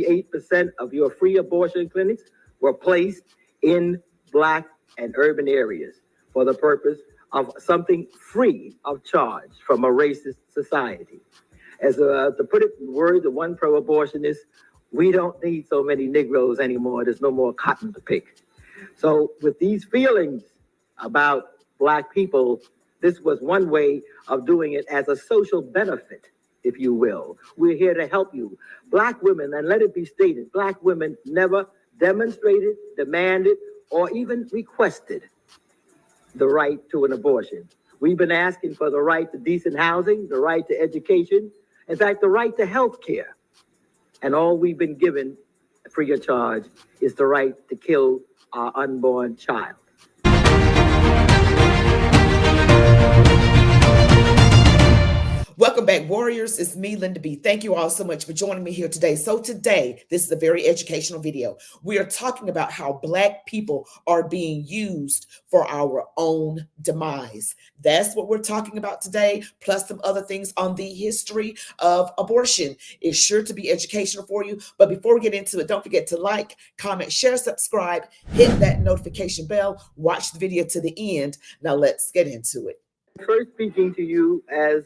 8% of your free abortion clinics were placed in Black and urban areas for the purpose of something free of charge from a racist society. To put it in words of one pro-abortionist, we don't need so many Negroes anymore. There's no more cotton to pick. So with these feelings about Black people, this was one way of doing it as a social benefit, if you will. We're here to help you. Black women, and let it be stated, Black women never demonstrated, demanded, or even requested the right to an abortion. We've been asking for the right to decent housing, the right to education, in fact, the right to health care. And all we've been given free of charge is the right to kill our unborn child. Welcome back, warriors. It's me, Linda B. Thank you all so much for joining me here today. So today, this is a very educational video. We are talking about how Black people are being used for our own demise. That's what we're talking about today, plus some other things on the history of abortion. It's sure to be educational for you. But before we get into it, don't forget to like, comment, share, subscribe, hit that notification bell, watch the video to the end. Now let's get into it. First speaking to you as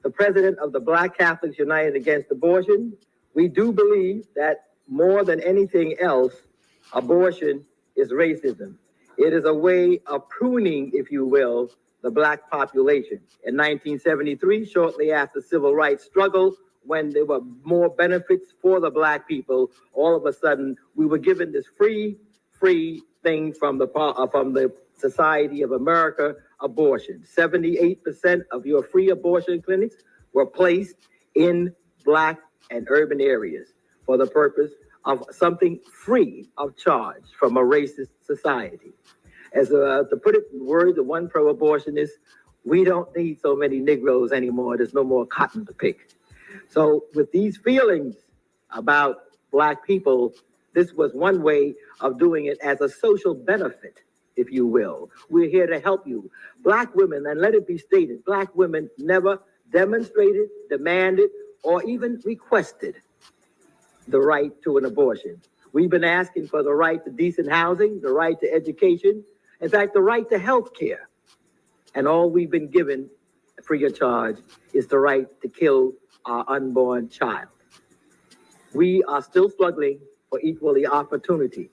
the president of the Black Catholics United Against Abortion, we do believe that more than anything else, abortion is racism. It is a way of pruning, if you will, the Black population. In 1973, shortly after the civil rights struggle, when there were more benefits for the Black people, all of a sudden we were given this free thing from the Society of America, abortion. 78% of your free abortion clinics were placed in Black and urban areas for the purpose of something free of charge from a racist society. To put it in words of one pro-abortionist, we don't need so many Negroes anymore. There's no more cotton to pick. So with these feelings about Black people, this was one way of doing it as a social benefit, if you will. We're here to help you. Black women, and let it be stated, Black women never demonstrated, demanded, or even requested the right to an abortion. We've been asking for the right to decent housing, the right to education, in fact, the right to health care. And all we've been given free of charge is the right to kill our unborn child. We are still struggling for equal opportunity.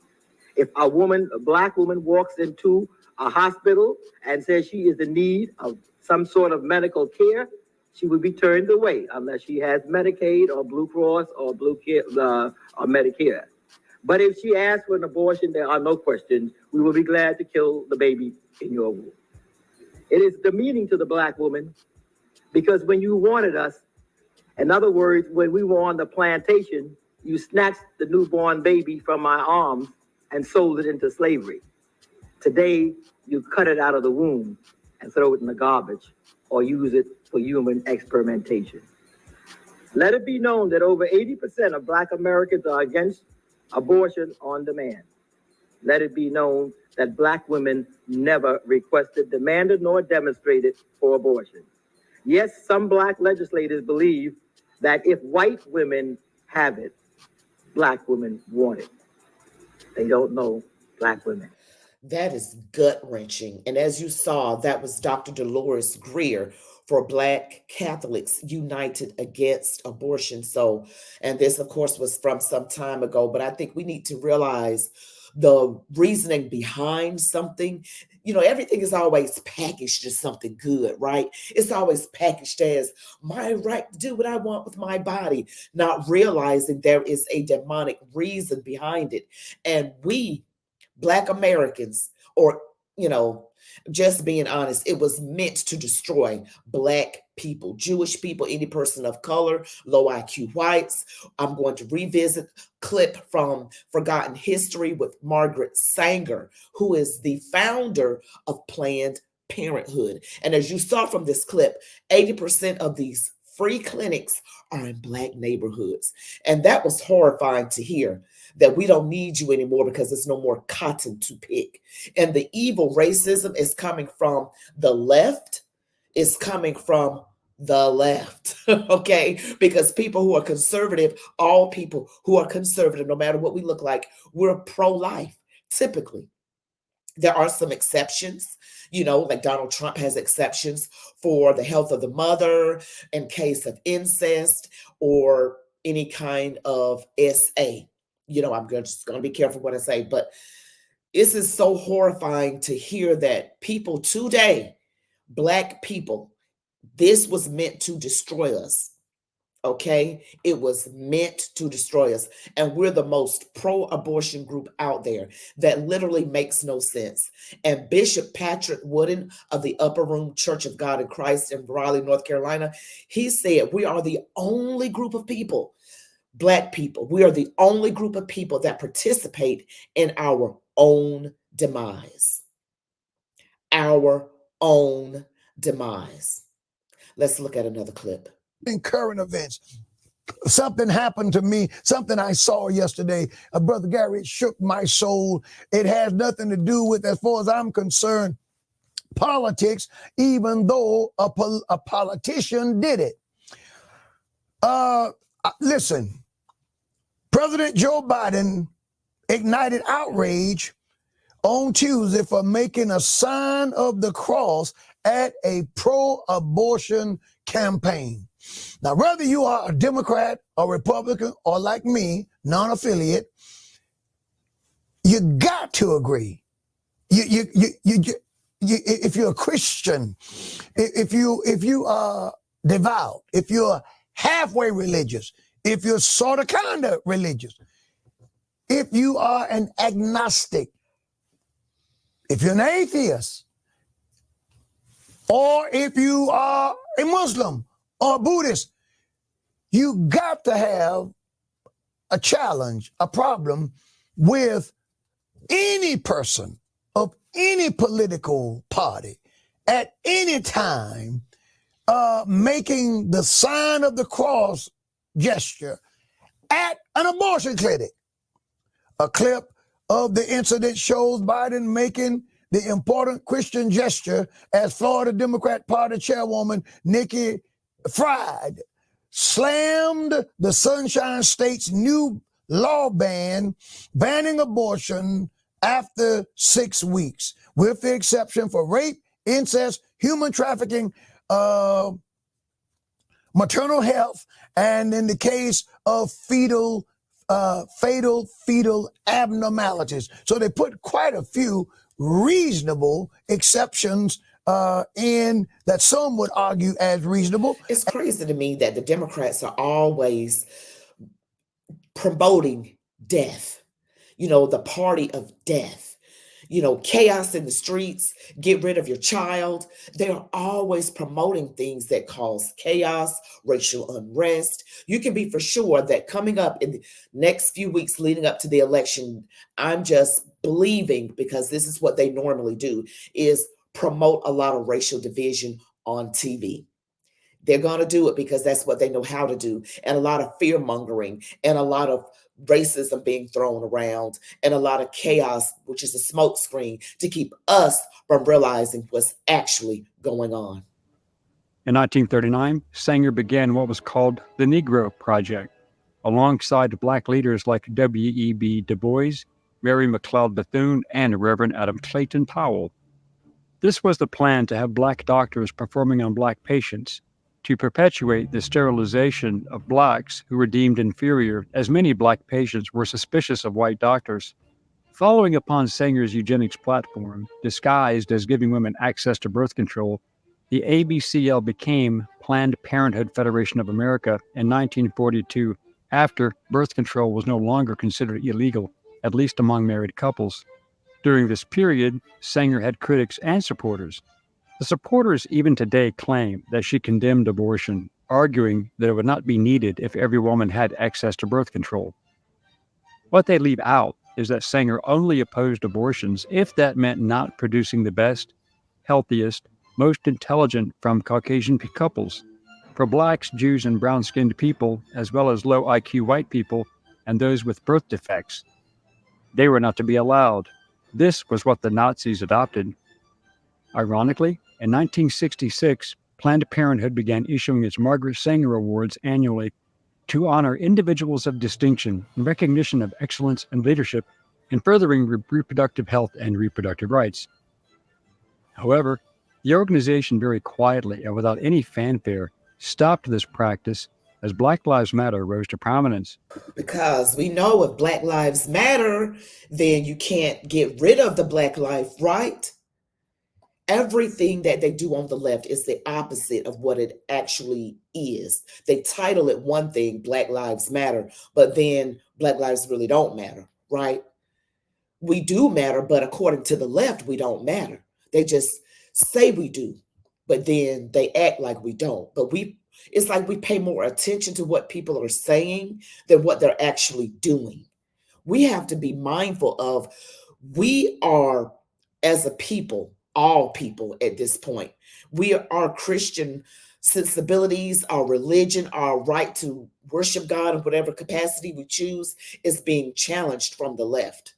If a Black woman walks into a hospital and says she is in need of some sort of medical care, she would be turned away unless she has Medicaid or Blue Cross or or Medicare. But if she asks for an abortion, there are no questions. We will be glad to kill the baby in your womb. It is demeaning to the Black woman because when you wanted us, in other words, when we were on the plantation, you snatched the newborn baby from my arms and sold it into slavery. Today, you cut it out of the womb and throw it in the garbage or use it for human experimentation. Let it be known that over 80% of Black Americans are against abortion on demand. Let it be known that Black women never requested, demanded, nor demonstrated for abortion. Yes, some Black legislators believe that if white women have it, Black women want it. They don't know Black women. That is gut-wrenching. And as you saw, that was Dr. Dolores Greer for Black Catholics United Against Abortion. So, and this, of course, was from some time ago, but I think we need to realize the reasoning behind something. You know, everything is always packaged as something good, right? It's always packaged as my right to do what I want with my body, not realizing there is a demonic reason behind it. And we, Black Americans, or, you know, just being honest, it was meant to destroy Black people, Jewish people, any person of color, low IQ whites. I'm going to revisit clip from Forgotten History with Margaret Sanger, who is the founder of Planned Parenthood. And as you saw from this clip, 80% of these free clinics are in Black neighborhoods. And that was horrifying to hear, that we don't need you anymore because there's no more cotton to pick. And the evil racism is coming from the left, is coming from the left, okay? Because people who are conservative, all people who are conservative, no matter what we look like, we're pro-life, typically. There are some exceptions, like Donald Trump has exceptions for the health of the mother in case of incest or any kind of SA. I'm just going to be careful what I say, but this is so horrifying to hear that people today, Black people, this was meant to destroy us. Okay, it was meant to destroy us. And we're the most pro-abortion group out there. That literally makes no sense. And Bishop Patrick Wooden of the Upper Room Church of God in Christ in Raleigh, North Carolina, he said, we are the only group of people, Black people, we are the only group of people that participate in our own demise. Our own demise. Let's look at another clip. In current events, something happened to me, something I saw yesterday. Brother Gary, it shook my soul. It has nothing to do with, as far as I'm concerned, politics, even though a politician did it. Listen, President Joe Biden ignited outrage on Tuesday for making a sign of the cross at a pro-abortion campaign. Now, whether you are a Democrat or Republican or like me, non-affiliate, you got to agree. If you're a Christian, if you are devout, if you're halfway religious, if you're sort of kind of religious, if you are an agnostic, if you're an atheist, or if you are a Muslim or a Buddhist, you got to have a challenge, a problem with any person of any political party at any time making the sign of the cross gesture at an abortion clinic. A clip of the incident shows Biden making the important Christian gesture as Florida Democrat Party Chairwoman Nikki Fried slammed the Sunshine State's new law banning abortion after 6 weeks, with the exception for rape, incest, human trafficking, maternal health, and in the case of fatal fetal abnormalities. So they put quite a few reasonable exceptions in that some would argue as reasonable. It's crazy to me that the Democrats are always promoting death, the party of death. Chaos in the streets, get rid of your child. They are always promoting things that cause chaos, racial unrest. You can be for sure that coming up in the next few weeks leading up to the election, I'm just believing, because this is what they normally do, is promote a lot of racial division on TV. They're going to do it because that's what they know how to do. And a lot of fear mongering and a lot of racism being thrown around and a lot of chaos, which is a smokescreen to keep us from realizing what's actually going on. In 1939, Sanger began what was called the Negro Project, alongside Black leaders like W.E.B. Du Bois, Mary McLeod Bethune, and Reverend Adam Clayton Powell. This was the plan to have Black doctors performing on Black patients, to perpetuate the sterilization of Blacks who were deemed inferior, as many Black patients were suspicious of white doctors. Following upon Sanger's eugenics platform, disguised as giving women access to birth control, the ABCL became Planned Parenthood Federation of America in 1942, after birth control was no longer considered illegal, at least among married couples. During this period, Sanger had critics and supporters. The supporters even today claim that she condemned abortion, arguing that it would not be needed if every woman had access to birth control. What they leave out is that Sanger only opposed abortions if that meant not producing the best, healthiest, most intelligent from Caucasian couples. For Blacks, Jews, and brown-skinned people, as well as low IQ white people and those with birth defects, they were not to be allowed. This was what the Nazis adopted. Ironically, in 1966, Planned Parenthood began issuing its Margaret Sanger Awards annually to honor individuals of distinction in recognition of excellence and leadership in furthering reproductive health and reproductive rights. However, the organization very quietly and without any fanfare stopped this practice as Black Lives Matter rose to prominence. Because we know if Black Lives Matter, then you can't get rid of the Black life, right? Everything that they do on the left is the opposite of what it actually is. They title it one thing, Black Lives Matter, but then Black lives really don't matter, right? We do matter, but according to the left, we don't matter. They just say we do, but then they act like we don't. But it's like we pay more attention to what people are saying than what they're actually doing. We have to be mindful of, we are, as a people, all people at this point, our Christian sensibilities, our religion, our right to worship God in whatever capacity we choose is being challenged from the left.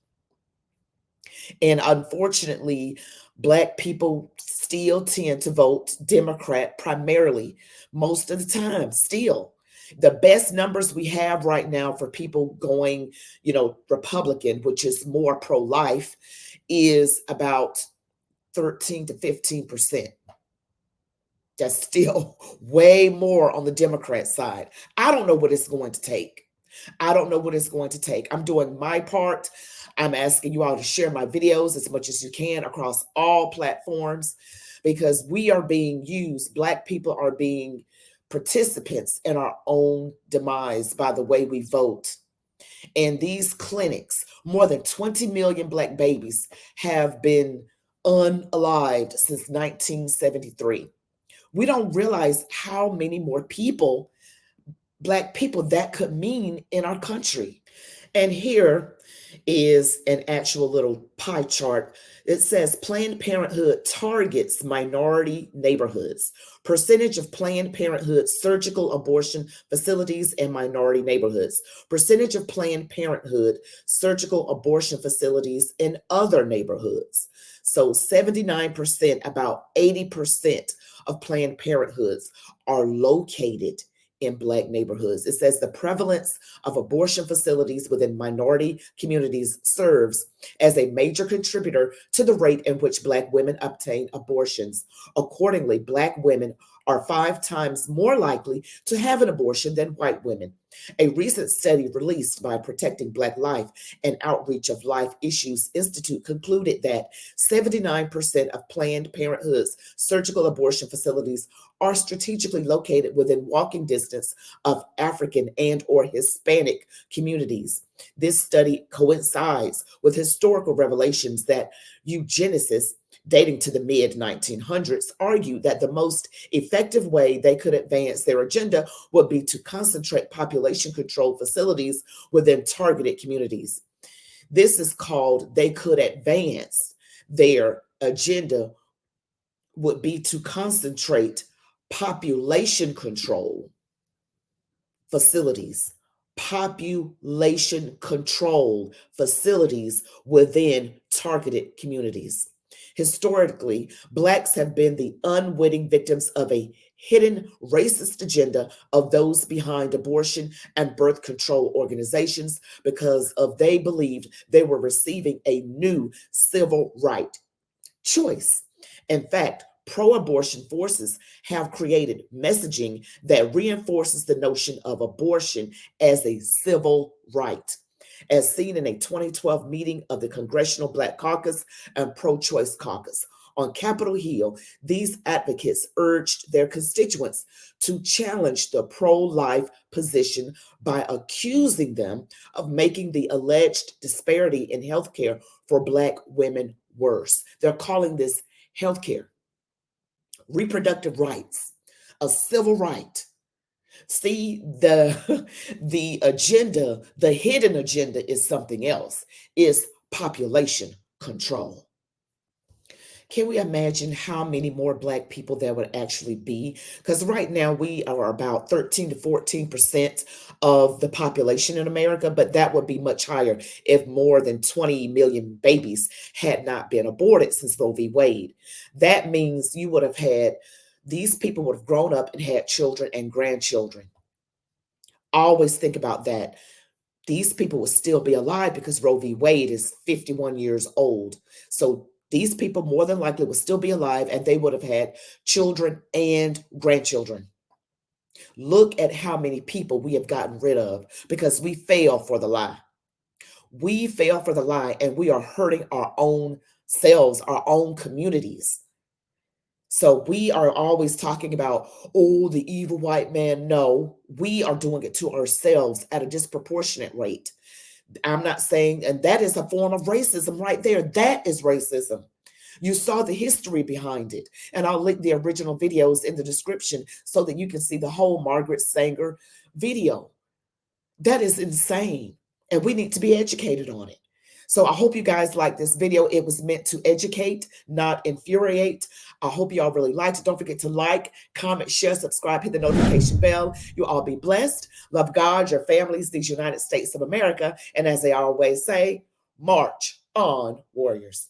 And unfortunately, Black people still tend to vote Democrat primarily, most of the time, still. The best numbers we have right now for people going, Republican, which is more pro-life, is about 13 to 15%. That's still way more on the Democrat side. I don't know what it's going to take. I'm doing my part. I'm asking you all to share my videos as much as you can across all platforms, because we are being used. Black people are being participants in our own demise by the way we vote. And these clinics, more than 20 million Black babies have been unalived since 1973. We don't realize how many more people, Black people, that could mean in our country. And here is an actual little pie chart. It says Planned Parenthood targets minority neighborhoods. Percentage of Planned Parenthood surgical abortion facilities in minority neighborhoods. Percentage of Planned Parenthood surgical abortion facilities in other neighborhoods. So 79%, about 80% of Planned Parenthoods are located in Black neighborhoods. It says the prevalence of abortion facilities within minority communities serves as a major contributor to the rate in which Black women obtain abortions. Accordingly, Black women are 5 times more likely to have an abortion than white women. A recent study released by Protecting Black Life and Outreach of Life Issues Institute concluded that 79% of Planned Parenthood's surgical abortion facilities are strategically located within walking distance of African and or Hispanic communities. This study coincides with historical revelations that eugenicists dating to the mid-1900s argued that the most effective way they could advance their agenda would be to concentrate population control facilities within targeted communities. This is called, they could advance their agenda would be to concentrate population control facilities within targeted communities. Historically, Blacks have been the unwitting victims of a hidden racist agenda of those behind abortion and birth control organizations because they believed they were receiving a new civil right choice. In fact, pro-abortion forces have created messaging that reinforces the notion of abortion as a civil right, as seen in a 2012 meeting of the Congressional Black Caucus and Pro-Choice Caucus. On Capitol Hill, these advocates urged their constituents to challenge the pro-life position by accusing them of making the alleged disparity in healthcare for Black women worse. They're calling this healthcare, reproductive rights, a civil right. See, the agenda, the hidden agenda is something else. It's population control. Can we imagine how many more Black people there would actually be? Because right now we are about 13 to 14% of the population in America, but that would be much higher if more than 20 million babies had not been aborted since Roe v. Wade. That means you would have had these people would have grown up and had children and grandchildren. Always think about that. These people would still be alive because Roe v. Wade is 51 years old. So these people more than likely would still be alive, and they would have had children and grandchildren. Look at how many people we have gotten rid of because we fell for the lie. We fell for the lie, and we are hurting our own selves, our own communities. So we are always talking about, oh, the evil white man. No, we are doing it to ourselves at a disproportionate rate. I'm not saying, and that is a form of racism right there. That is racism. You saw the history behind it. And I'll link the original videos in the description so that you can see the whole Margaret Sanger video. That is insane. And we need to be educated on it. So I hope you guys like this video. It was meant to educate, not infuriate. I hope you all really liked it. Don't forget to like, comment, share, subscribe, hit the notification bell. You all be blessed. Love God, your families, these United States of America. And as they always say, march on, warriors.